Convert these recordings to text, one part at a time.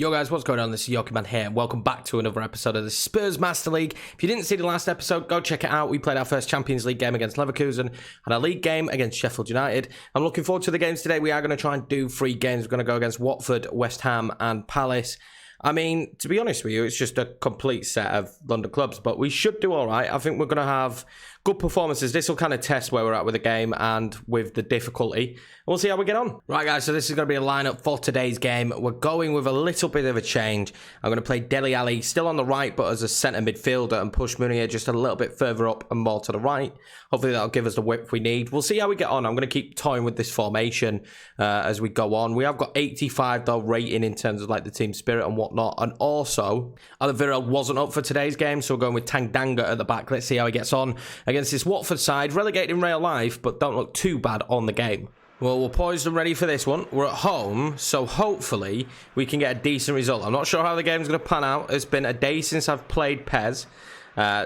Yo guys, what's going on? This is Yoki Man here. Welcome back to another episode of the Spurs Master League. If you didn't see the last episode, go check it out. We played our first Champions League game against Leverkusen and our league game against Sheffield United. I'm looking forward to the games today. We are going to try and do 3 games. We're going to go against Watford, West Ham and Palace. I mean, to be honest with you, it's just a complete set of London clubs, but we should do all right. I think we're going to have good performances. This will kind of test where we're at with the game and with the difficulty. We'll see how we get on. Right, guys, so this is going to be a lineup for today's game. We're going with a little bit of a change. I'm going to play Dele Alli still on the right, but as a centre midfielder, and push Munir just a little bit further up and more to the right. Hopefully that'll give us the width we need. We'll see how we get on. I'm going to keep toying with this formation as we go on. We have got 85 though rating in terms of like the team spirit and whatnot. And also, Alvaro wasn't up for today's game, so we're going with Tanganga at the back. Let's see how he gets on against this Watford side, relegated in real life, but don't look too bad on the game. Well, we're poised and ready for this one. We're at home, so hopefully we can get a decent result. I'm not sure how the game's going to pan out. It's been a day since I've played PES,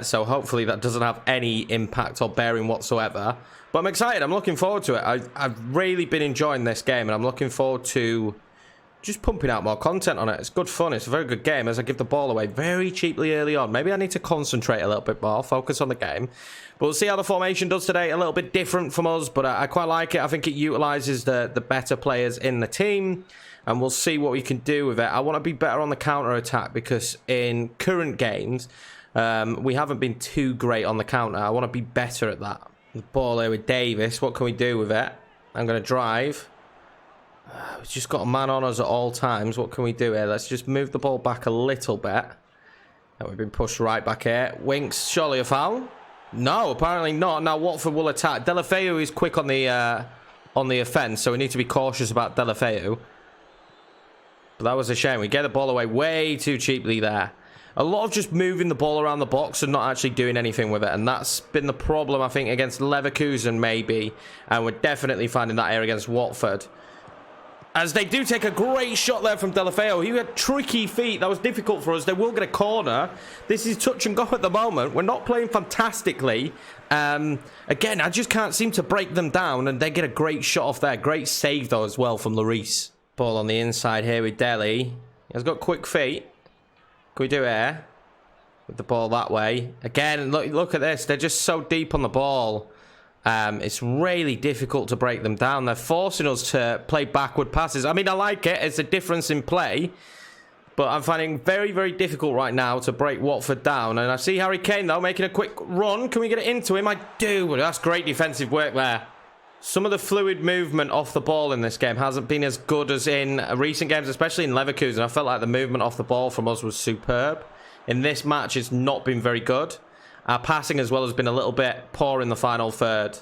so hopefully that doesn't have any impact or bearing whatsoever. But I'm excited. I'm looking forward to it. I've really been enjoying this game, and I'm looking forward to just pumping out more content on it. It's good fun. It's a very good game as I give the ball away very cheaply early on. Maybe I need to concentrate a little bit more, focus on the game. But we'll see how the formation does today. A little bit different from us, but I quite like it. I think it utilises the better players in the team, and we'll see what we can do with it. I want to be better on the counter-attack because in current games, we haven't been too great on the counter. I want to be better at that. The ball here with Davis. What can we do with it? I'm going to drive. We've just got a man on us at all times. What can we do here? Let's just move the ball back a little bit. And we've been pushed right back here. Winks, surely a foul? No, apparently not. Now Watford will attack. Deulofeu is quick on the offence, so we need to be cautious about Deulofeu. But that was a shame. We get the ball away way too cheaply there. A lot of just moving the ball around the box and not actually doing anything with it. And that's been the problem, I think, against Leverkusen maybe. And we're definitely finding that here against Watford. As they do take a great shot there from Deulofeu. He had tricky feet. That was difficult for us. They will get a corner. This is touch and go at the moment. We're not playing fantastically. Again, I just can't seem to break them down. And they get a great shot off there. Great save, though, as well from Lloris. Ball on the inside here with Dele. He has got quick feet. Can we do it here? With the ball that way. Again, look at this. They're just so deep on the ball. It's really difficult to break them down. They're forcing us to play backward passes. I mean, I like it. It's a difference in play. But I'm finding very, very difficult right now to break Watford down. And I see Harry Kane, though, making a quick run. Can we get it into him? I do. That's great defensive work there. Some of the fluid movement off the ball in this game hasn't been as good as in recent games, especially in Leverkusen. I felt like the movement off the ball from us was superb. In this match, it's not been very good. Our passing as well has been a little bit poor in the final third.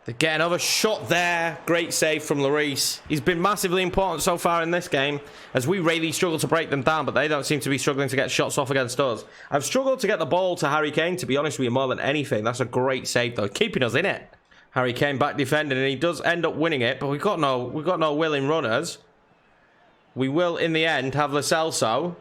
They get another shot there. Great save from Lloris. He's been massively important so far in this game as we really struggle to break them down, but they don't seem to be struggling to get shots off against us. I've struggled to get the ball to Harry Kane, to be honest with you, more than anything. That's a great save, though, keeping us in it. Harry Kane back defending, and he does end up winning it, but we've got no willing runners. We will, in the end, have Lo Celso.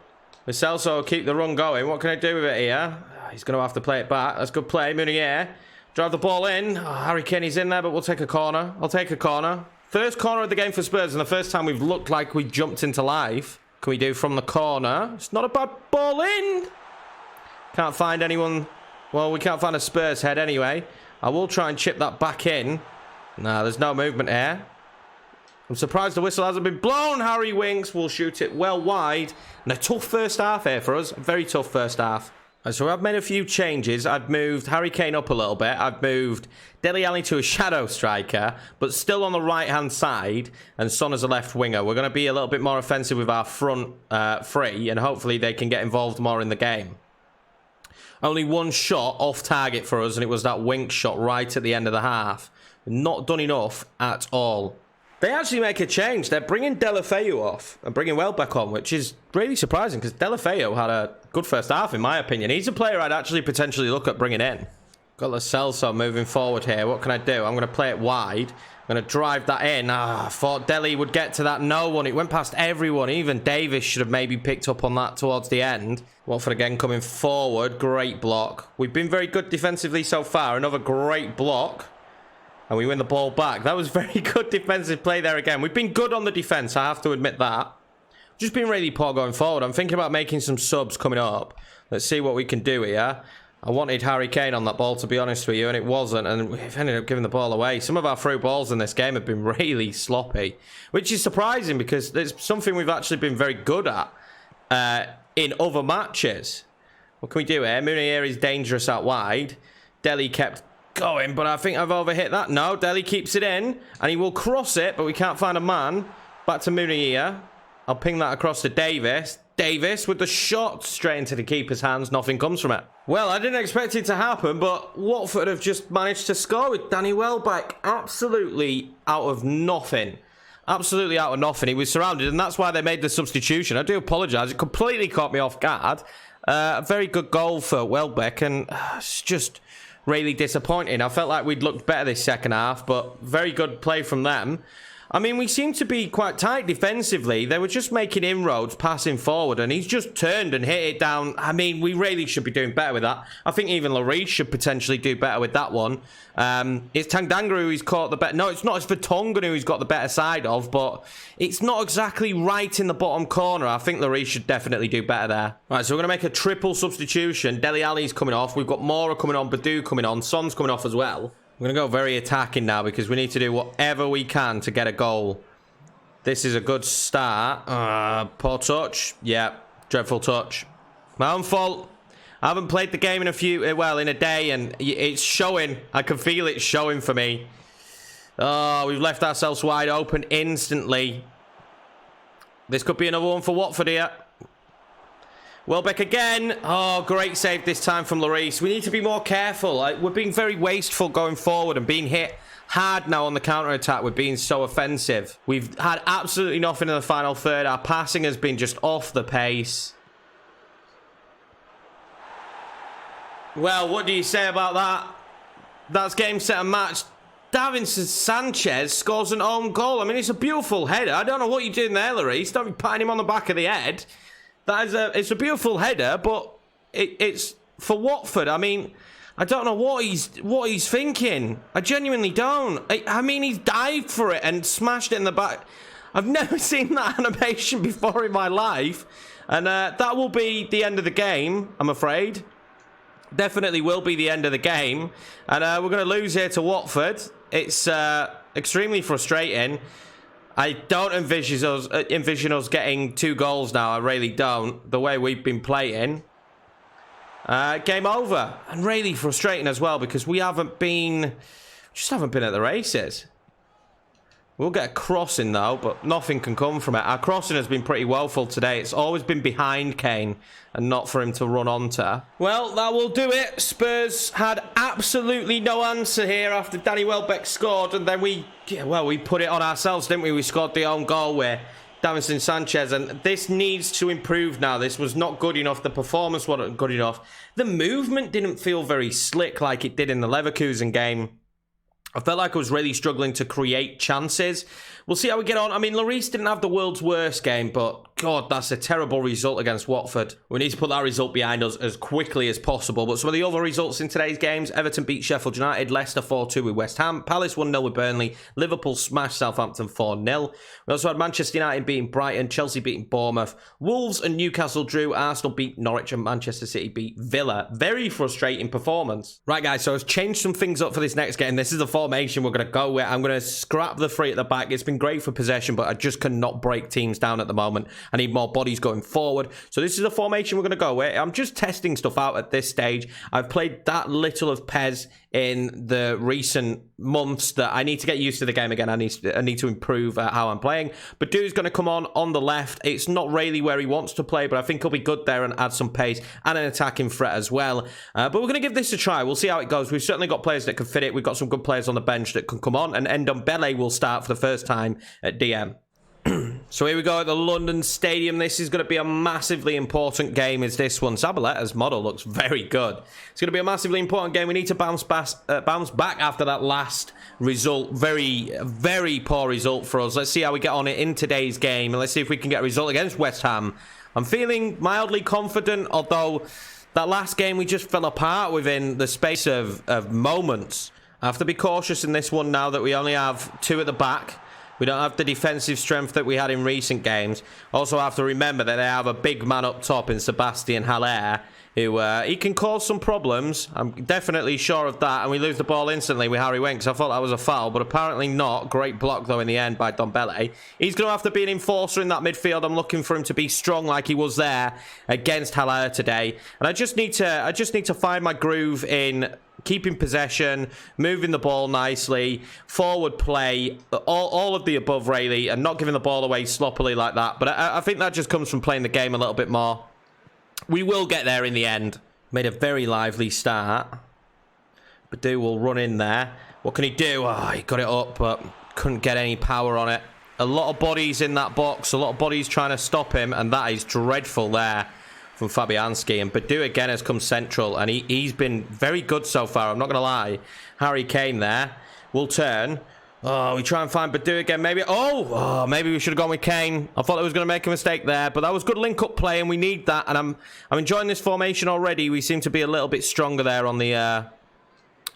Lo Celso will keep the run going. What can I do with it here? He's going to have to play it back. That's good play. Munir. Drive the ball in. Oh, Harry Kane is in there, but we'll take a corner. I'll take a corner. First corner of the game for Spurs, and the first time we've looked like we jumped into life. Can we do from the corner? It's not a bad ball in. Can't find anyone. Well, we can't find a Spurs head anyway. I will try and chip that back in. Nah, there's no movement here. I'm surprised the whistle hasn't been blown. Harry Winks will shoot it well wide. And a tough first half here for us. A very tough first half. So I've made a few changes. I've moved Harry Kane up a little bit. I've moved Dele Alli to a shadow striker, but still on the right-hand side, and Son as a left winger. We're going to be a little bit more offensive with our front three, and hopefully they can get involved more in the game. Only one shot off target for us, and it was that Wink shot right at the end of the half. Not done enough at all. They actually make a change. They're bringing Deulofeu off and bringing Welbeck on, which is really surprising because Deulofeu had a good first half, in my opinion. He's a player I'd actually potentially look at bringing in. Got Lo Celso moving forward here. What can I do? I'm going to play it wide. I'm going to drive that in. I thought Dele would get to that no one. It went past everyone. Even Davis should have maybe picked up on that towards the end. Watford again coming forward. Great block. We've been very good defensively so far. Another great block. and we win the ball back. That was very good defensive play there again. We've been good on the defense, I have to admit that. Just been really poor going forward. I'm thinking about making some subs coming up. Let's see what we can do here. I wanted Harry Kane on that ball, to be honest with you, and it wasn't, and we've ended up giving the ball away. Some of our through balls in this game have been really sloppy, which is surprising because it's something we've actually been very good at in other matches. What can we do here? Munier is dangerous out wide. Dele kept going, but I think I've overhit that. No, Dele keeps it in, and he will cross it, but we can't find a man. Back to Munier. I'll ping that across to Davis. Davis with the shot straight into the keeper's hands. Nothing comes from it. Well, I didn't expect it to happen, but Watford have just managed to score with Danny Welbeck absolutely out of nothing. Absolutely out of nothing. He was surrounded, and that's why they made the substitution. I do apologise. It completely caught me off guard. A very good goal for Welbeck, and it's just really disappointing. I felt like we'd looked better this second half, but very good play from them. I mean, we seem to be quite tight defensively. They were just making inroads, passing forward, and he's just turned and hit it down. I mean, we really should be doing better with that. I think even Lloris should potentially do better with that one. It's Tanganga who he's caught the better... No, it's not. It's Vertonghen who he's got the better side of, but it's not exactly right in the bottom corner. I think Lloris should definitely do better there. Right, so we're going to make a triple substitution. Dele Alli's coming off. We've got Mora coming on, Badu coming on, Son's coming off as well. We're going to go very attacking now because we need to do whatever we can to get a goal. This is a good start. Poor touch. Yeah, dreadful touch. My own fault. I haven't played the game in in a day, and it's showing. I can feel it showing for me. Oh, we've left ourselves wide open instantly. This could be another one for Watford here. Welbeck again. Oh, great save this time from Lloris. We need to be more careful. We're being very wasteful going forward and being hit hard now on the counter-attack. We're being so offensive. We've had absolutely nothing in the final third. Our passing has been just off the pace. Well, what do you say about that? That's game, set, and match. Davinson Sanchez scores an own goal. I mean, it's a beautiful header. I don't know what you're doing there, Lloris. Don't be patting him on the back of the head. It's a beautiful header, but it's for Watford. I mean, I don't know what he's thinking. I genuinely don't. I mean, he's dived for it and smashed it in the back. I've never seen that animation before in my life, and that will be the end of the game, I'm afraid. Definitely will be the end of the game, and we're going to lose here to Watford. It's extremely frustrating. I don't envision us getting 2 goals now. I really don't. The way we've been playing. Game over. And really frustrating as well because we just haven't been at the races. We'll get a crossing though, but nothing can come from it. Our crossing has been pretty woeful today. It's always been behind Kane and not for him to run onto. Well, that will do it. Spurs had absolutely no answer here after Danny Welbeck scored, and then we put it on ourselves, didn't we? We scored the own goal with Davinson Sanchez, and this needs to improve now. This was not good enough. The performance wasn't good enough. The movement didn't feel very slick like it did in the Leverkusen game. I felt like I was really struggling to create chances. We'll see how we get on. I mean, Lloris didn't have the world's worst game, but God, that's a terrible result against Watford. We need to put that result behind us as quickly as possible. But some of the other results in today's games: Everton beat Sheffield United, Leicester 4-2 with West Ham, Palace 1-0 with Burnley, Liverpool smashed Southampton 4-0. We also had Manchester United beating Brighton, Chelsea beating Bournemouth, Wolves and Newcastle drew, Arsenal beat Norwich, and Manchester City beat Villa. Very frustrating performance. Right, guys, so I've changed some things up for this next game. This is the formation we're going to go with. I'm going to scrap the 3 at the back. It's been great for possession, but I just cannot break teams down at the moment. I need more bodies going forward. So this is the formation we're going to go with. I'm just testing stuff out at this stage. I've played that little of PES in the recent months that I need to get used to the game again. I need to improve how I'm playing. Badu's going to come on the left. It's not really where he wants to play, but I think he'll be good there and add some pace and an attacking threat as well. But we're going to give this a try. We'll see how it goes. We've certainly got players that can fit it. We've got some good players on the bench that can come on, and Ndombele will start for the first time at DM. So here we go at the London Stadium. This is going to be a massively important game, is this one. Zabaleta's model looks very good. It's going to be a massively important game. We need to bounce back after that last result. Very, very poor result for us. Let's see how we get on it in today's game, and let's see if we can get a result against West Ham. I'm feeling mildly confident, although that last game we just fell apart within the space of moments. I have to be cautious in this one now that we only have 2 at the back. We don't have the defensive strength that we had in recent games. Also have to remember that they have a big man up top in Sebastian Haller, who he can cause some problems. I'm definitely sure of that. And we lose the ball instantly with Harry Winks. I thought that was a foul, but apparently not. Great block, though, in the end by Ndombele. He's going to have to be an enforcer in that midfield. I'm looking for him to be strong like he was there against Haller today. And I just need to find my groove in keeping possession, moving the ball nicely, forward play, all of the above, really, and not giving the ball away sloppily like that. But I think that just comes from playing the game a little bit more. We will get there in the end. Made a very lively start. Badu will run in there. What can he do? Oh, he got it up, but couldn't get any power on it. A lot of bodies in that box, a lot of bodies trying to stop him, and that is dreadful there from Fabianski. And Badu again has come central, and he's been very good so far, I'm not going to lie. Harry Kane there will turn. Oh, we try and find Badu again, maybe. Oh, maybe we should have gone with Kane. I thought I was going to make a mistake there, but that was good link-up play, and we need that. And I'm enjoying this formation already. We seem to be a little bit stronger there on the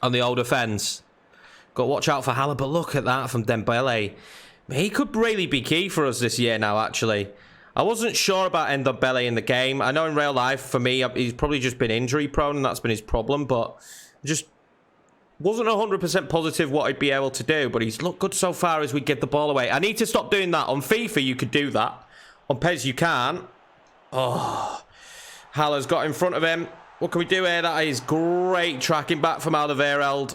old offence. Got to watch out for Haller, but look at that from Dembele. He could really be key for us this year now, actually. I wasn't sure about Ndombele in the game. I know in real life, for me, he's probably just been injury-prone, and that's been his problem, but just wasn't 100% positive what he'd be able to do, but he's looked good so far as we give the ball away. I need to stop doing that. On FIFA, you could do that. On PES, you can't. Oh, Haller's got in front of him. What can we do here? That is great tracking back from Alderweireld.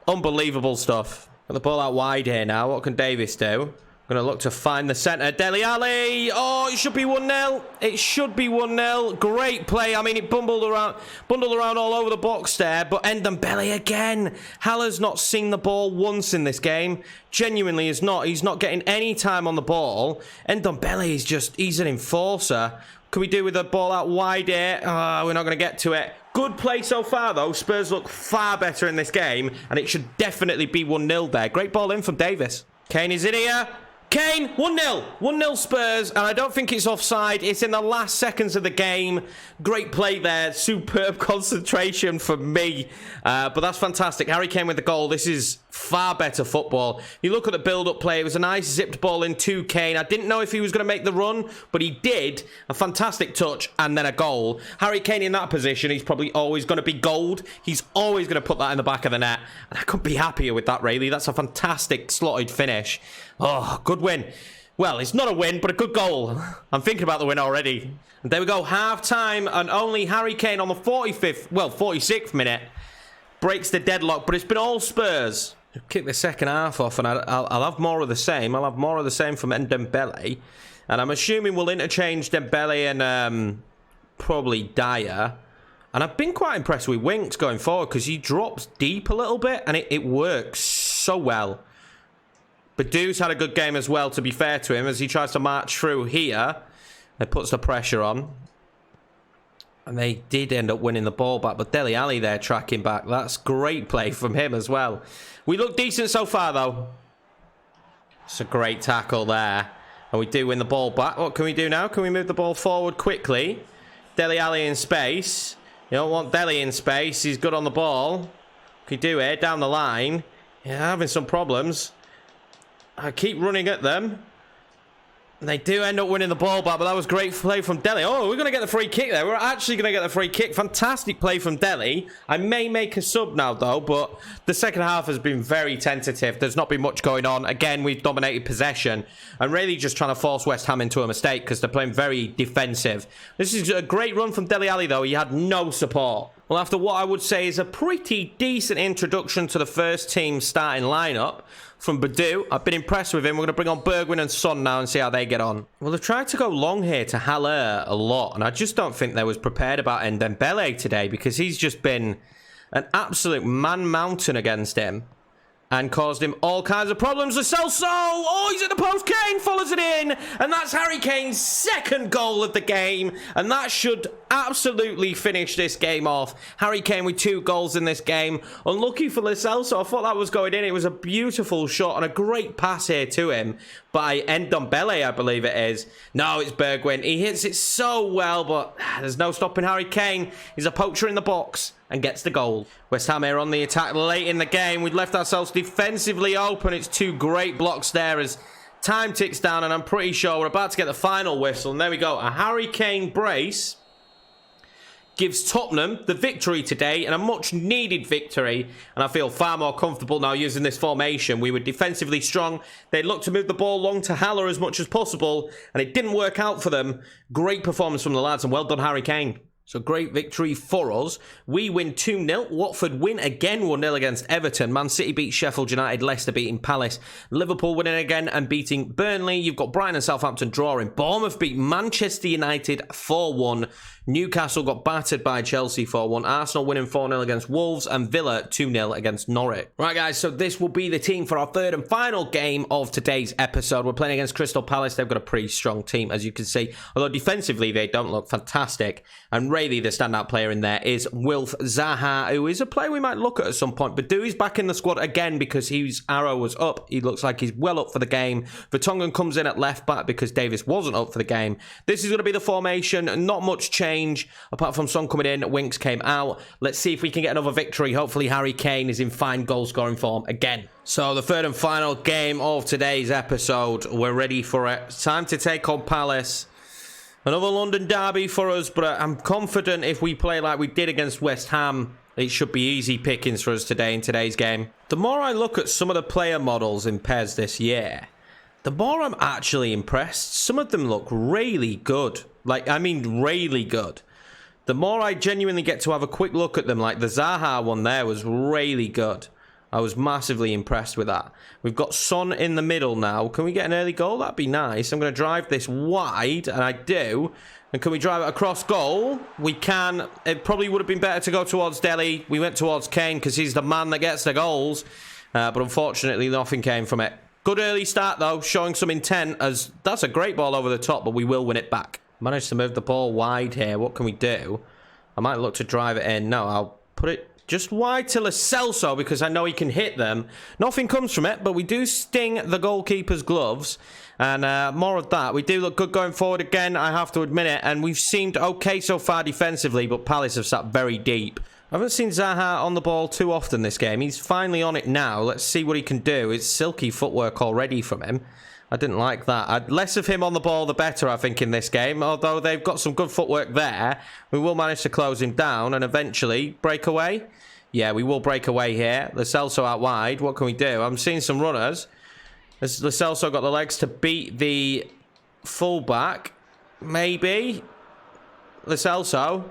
Unbelievable stuff. Got the ball out wide here now. What can Davis do? Going to look to find the centre. Dele Alli. Oh, it should be 1-0. It should be 1-0. Great play. I mean, it bundled around all over the box there. But Ndombele again. Haller's not seen the ball once in this game. Genuinely is not. He's not getting any time on the ball. Ndombele is just, he's an enforcer. What can we do with the ball out wide here? Oh, we're not going to get to it. Good play so far, though. Spurs look far better in this game. And it should definitely be 1-0 there. Great ball in from Davis. Kane is in here. Kane, 1-0. 1-0 Spurs, and I don't think it's offside. It's in the last seconds of the game. Great play there. Superb concentration for me. But that's fantastic. Harry Kane with the goal. This is far better football. You look at the build-up play. It was a nice zipped ball in to Kane. I didn't know if he was going to make the run, but he did. A fantastic touch, and then a goal. Harry Kane in that position, he's probably always going to be gold. He's always going to put that in the back of the net. And I couldn't be happier with that, really. That's a fantastic slotted finish. Oh, good win. Well, it's not a win, but a good goal. I'm thinking about the win already. And there we go, half-time, and only Harry Kane on the 46th minute breaks the deadlock, but it's been all Spurs. Kick the second half off, and I'll have more of the same. I'll have more of the same from Ndombele. And I'm assuming we'll interchange Dembele and probably Dyer. And I've been quite impressed with Winks going forward, because he drops deep a little bit, and it works so well. Badu's had a good game as well, to be fair to him, as he tries to march through here. It puts the pressure on. And they did end up winning the ball back, but Dele Alli there tracking back. That's great play from him as well. We look decent so far, though. It's a great tackle there. And we do win the ball back. What can we do now? Can we move the ball forward quickly? Dele Alli in space. You don't want Dele in space. He's good on the ball. Can we do it down the line? Yeah, having some problems. I keep running at them. And they do end up winning the ball back, but that was great play from Dele. Oh, we're going to get the free kick there. We're actually going to get the free kick. Fantastic play from Dele. I may make a sub now, though, but the second half has been very tentative. There's not been much going on. Again, we've dominated possession and really just trying to force West Ham into a mistake because they're playing very defensive. This is a great run from Dele Alli, though. He had no support. Well, after what I would say is a pretty decent introduction to the first team starting lineup from Badu, I've been impressed with him. We're going to bring on Bergwijn and Son now and see how they get on. Well, they've tried to go long here to Haller a lot, and I just don't think they was prepared about Ndombele today because he's just been an absolute man-mountain against him and caused him all kinds of problems. Lo Celso! Oh, he's at the post. Kane follows it in. And that's Harry Kane's second goal of the game. And that should absolutely finish this game off. Harry Kane with 2 goals in this game. Unlucky for Lo Celso. I thought that was going in. It was a beautiful shot and a great pass here to him by Ndombele, I believe it is. No, it's Bergwijn. He hits it so well, but there's no stopping Harry Kane. He's a poacher in the box. and gets the goal. West Ham here on the attack late in the game. We'd left ourselves defensively open. It's two great blocks there as time ticks down, and I'm pretty sure we're about to get the final whistle. And there we go. A Harry Kane brace gives Tottenham the victory today, and a much-needed victory. And I feel far more comfortable now using this formation. We were defensively strong. They looked to move the ball long to Haller as much as possible, and it didn't work out for them. Great performance from the lads, and well done, Harry Kane. So great victory for us. We win 2-0. Watford win again 1-0 against Everton. Man City beat Sheffield United. Leicester beating Palace. Liverpool winning again and beating Burnley. You've got Brighton and Southampton drawing. Bournemouth beat Manchester United 4-1. Newcastle got battered by Chelsea 4-1. Arsenal winning 4-0 against Wolves. And Villa 2-0 against Norwich. Right, guys, so this will be the team for our third and final game of today's episode. We're playing against Crystal Palace. They've got a pretty strong team, as you can see. Although defensively, they don't look fantastic. And really, the standout player in there is Wilf Zaha, who is a player we might look at some point. But Badou's back in the squad again because his arrow was up. He looks like he's well up for the game. Vertonghen comes in at left back because Davis wasn't up for the game. This is going to be the formation. Not much change apart from Son coming in. Winks came out. Let's see if we can get another victory. Hopefully Harry Kane is in fine goal scoring form again. So the third and final game of today's episode. We're ready for it. It's time to take on Palace. Another London derby for us, but I'm confident if we play like we did against West Ham, it should be easy pickings for us today in today's game. The more I look at some of the player models in PES this year, the more I'm actually impressed. Some of them look really good. I mean really good. The more I genuinely get to have a quick look at them, like the Zaha one there was really good. I was massively impressed with that. We've got Son in the middle now. Can we get an early goal? That'd be nice. I'm going to drive this wide, and I do. And can we drive it across goal? We can. It probably would have been better to go towards Dele. We went towards Kane because he's the man that gets the goals. But unfortunately, nothing came from it. Good early start, though, showing some intent, as that's a great ball over the top, but we will win it back. Managed to move the ball wide here. What can we do? I might look to drive it in. No, I'll put it just wide to Lo Celso because I know he can hit them. Nothing comes from it, but we do sting the goalkeeper's gloves. And more of that. We do look good going forward again, I have to admit it. And we've seemed okay so far defensively, but Palace have sat very deep. I haven't seen Zaha on the ball too often this game. He's finally on it now. Let's see what he can do. It's silky footwork already from him. I didn't like that. Less of him on the ball, the better, I think, in this game. Although they've got some good footwork there. We will manage to close him down and eventually break away. Yeah, we will break away here. Lo Celso out wide. What can we do? I'm seeing some runners. Has Lo Celso got the legs to beat the fullback? Maybe. Lo Celso.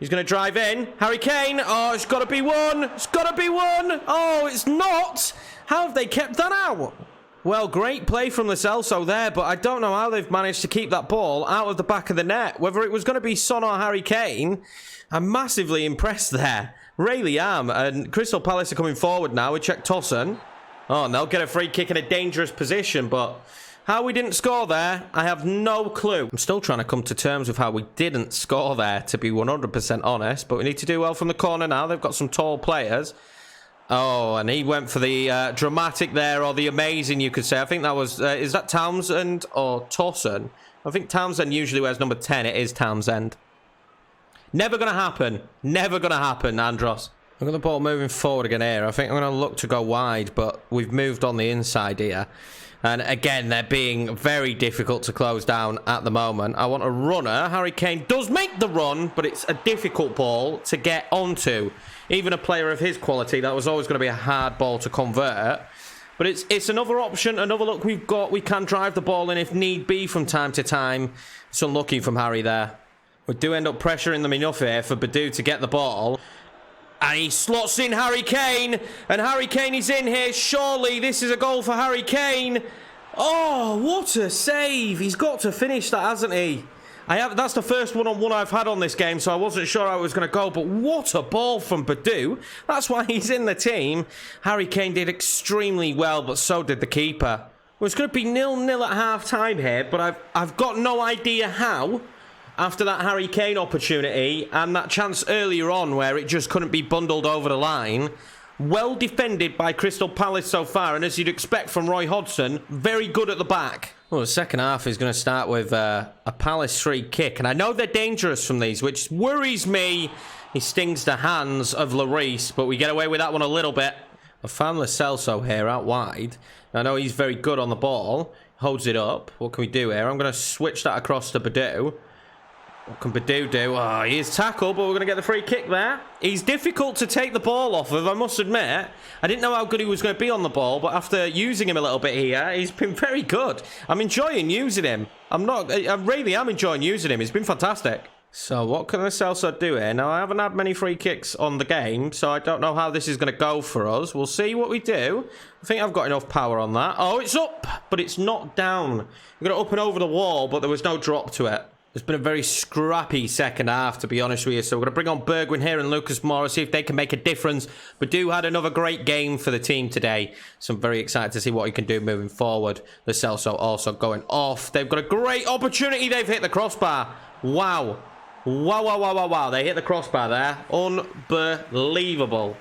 He's going to drive in. Harry Kane. Oh, it's got to be one. It's got to be one. Oh, it's not. How have they kept that out? Well, great play from Lo Celso there, but I don't know how they've managed to keep that ball out of the back of the net. Whether it was going to be Son or Harry Kane, I'm massively impressed there. Really am. And Crystal Palace are coming forward now. We check Tosun. Oh, and they'll get a free kick in a dangerous position, but how we didn't score there, I have no clue. I'm still trying to come to terms with how we didn't score there, to be 100% honest, but we need to do well from the corner now. They've got some tall players. Oh, and he went for the dramatic there, or the amazing, you could say. I think that was, is that Townsend or Tosun? I think Townsend usually wears number 10. It is Townsend. Never going to happen. Never going to happen, Andros. I've got the ball moving forward again here. I think I'm going to look to go wide, but we've moved on the inside here. And again, they're being very difficult to close down at the moment. I want a runner. Harry Kane does make the run, but it's a difficult ball to get onto. Even a player of his quality, that was always going to be a hard ball to convert. But it's another option, another look we've got. We can drive the ball in if need be from time to time. It's unlucky from Harry there. We do end up pressuring them enough here for Badou to get the ball. And he slots in Harry Kane. And Harry Kane is in here. Surely this is a goal for Harry Kane. Oh, what a save. He's got to finish that, hasn't he? That's the first one-on-one I've had on this game, so I wasn't sure how it was going to go. But what a ball from Badou. That's why he's in the team. Harry Kane did extremely well, but so did the keeper. Well, it's going to be 0-0 at half-time here, but I've got no idea how. After that Harry Kane opportunity and that chance earlier on where it just couldn't be bundled over the line. Well defended by Crystal Palace so far, and as you'd expect from Roy Hodgson, very good at the back. Well, the second half is going to start with a Palace free kick. And I know they're dangerous from these, which worries me. He stings the hands of Lloris, but we get away with that one a little bit. I found Lo Celso here out wide. I know he's very good on the ball. Holds it up. What can we do here? I'm going to switch that across to Badu. What can Badu do? Oh, he is tackled, but we're going to get the free kick there. He's difficult to take the ball off of, I must admit. I didn't know how good he was going to be on the ball, but after using him a little bit here, he's been very good. I'm enjoying using him. I really am enjoying using him. He's been fantastic. So what can Lo Celso do here? Now, I haven't had many free kicks on the game, so I don't know how this is going to go for us. We'll see what we do. I think I've got enough power on that. Oh, it's up, but it's not down. We're going to up and over the wall, but there was no drop to it. It's been a very scrappy second half, to be honest with you. So we're going to bring on Bergwijn here and Lucas Moura, see if they can make a difference. Badu had another great game for the team today. So I'm very excited to see what he can do moving forward. Lo Celso also going off. They've got a great opportunity. They've hit the crossbar. Wow. Wow, wow, wow, wow, wow. They hit the crossbar there. Unbelievable.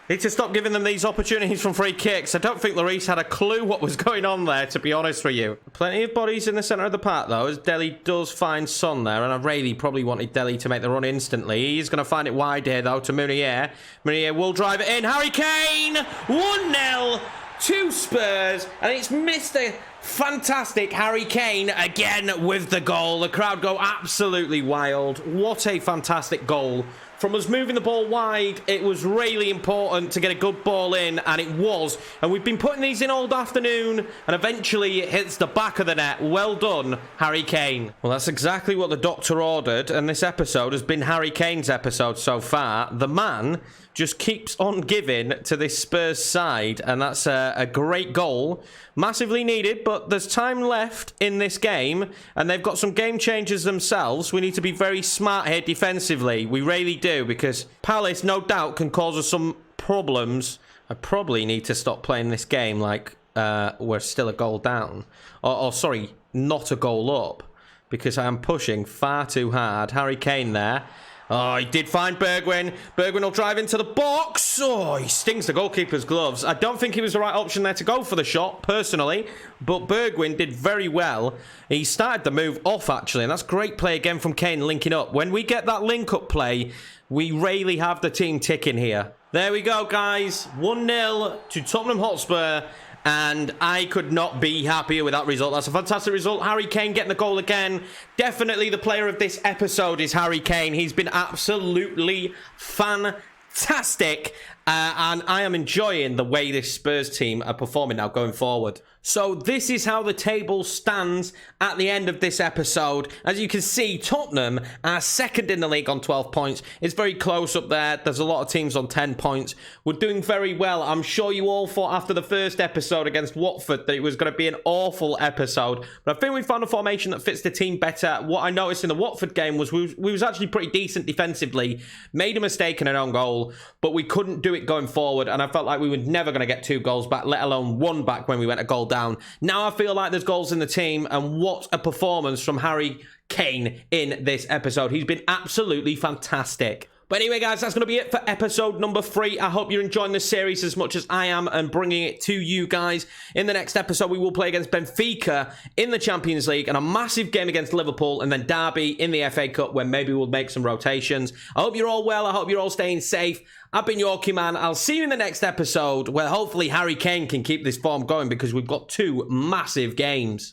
Need to stop giving them these opportunities from free kicks. I don't think Lloris had a clue what was going on there, to be honest with you. Plenty of bodies in the centre of the park, though, as Dele does find Son there. And I really probably wanted Dele to make the run instantly. He's going to find it wide here, though, to Munier. Munier will drive it in. Harry Kane! 1-0 to Spurs. And it's Mr. Fantastic Harry Kane again with the goal. The crowd go absolutely wild. What a fantastic goal. From us moving the ball wide, it was really important to get a good ball in, and it was. And we've been putting these in all afternoon, and eventually it hits the back of the net. Well done, Harry Kane. Well, that's exactly what the doctor ordered, and this episode has been Harry Kane's episode so far. The man just keeps on giving to this Spurs side, and that's a great goal. Massively needed, but there's time left in this game, and they've got some game changers themselves. We need to be very smart here defensively. We really do, because Palace, no doubt, can cause us some problems. I probably need to stop playing this game like we're still a goal down. Or sorry, not a goal up, because I am pushing far too hard. Harry Kane there. Oh, he did find Bergwijn. Bergwijn will drive into the box. Oh, he stings the goalkeeper's gloves. I don't think he was the right option there to go for the shot, personally. But Bergwijn did very well. He started the move off, actually. And that's great play again from Kane linking up. When we get that link-up play, we really have the team ticking here. There we go, guys. 1-0 to Tottenham Hotspur. And I could not be happier with that result. That's a fantastic result. Harry Kane getting the goal again. Definitely the player of this episode is Harry Kane. He's been absolutely fantastic. And I am enjoying the way this Spurs team are performing now going forward. So this is how the table stands at the end of this episode. As you can see, Tottenham are second in the league on 12 points. It's very close up there. There's a lot of teams on 10 points. We're doing very well. I'm sure you all thought after the first episode against Watford that it was going to be an awful episode. But I think we found a formation that fits the team better. What I noticed in the Watford game was we was actually pretty decent defensively. Made a mistake in an own goal, but we couldn't do it going forward. And I felt like we were never going to get 2 goals back, let alone 1 back when we went a goal down. Now I feel like there's goals in the team, and what a performance from Harry Kane in this episode. He's been absolutely fantastic. But anyway, guys, that's going to be it for episode number 3. I hope you're enjoying this series as much as I am and bringing it to you guys. In the next episode, we will play against Benfica in the Champions League and a massive game against Liverpool, and then Derby in the FA Cup, where maybe we'll make some rotations. I hope you're all well. I hope you're all staying safe. I've been Yorkie Man. I'll see you in the next episode, where hopefully Harry Kane can keep this form going, because we've got 2 massive games.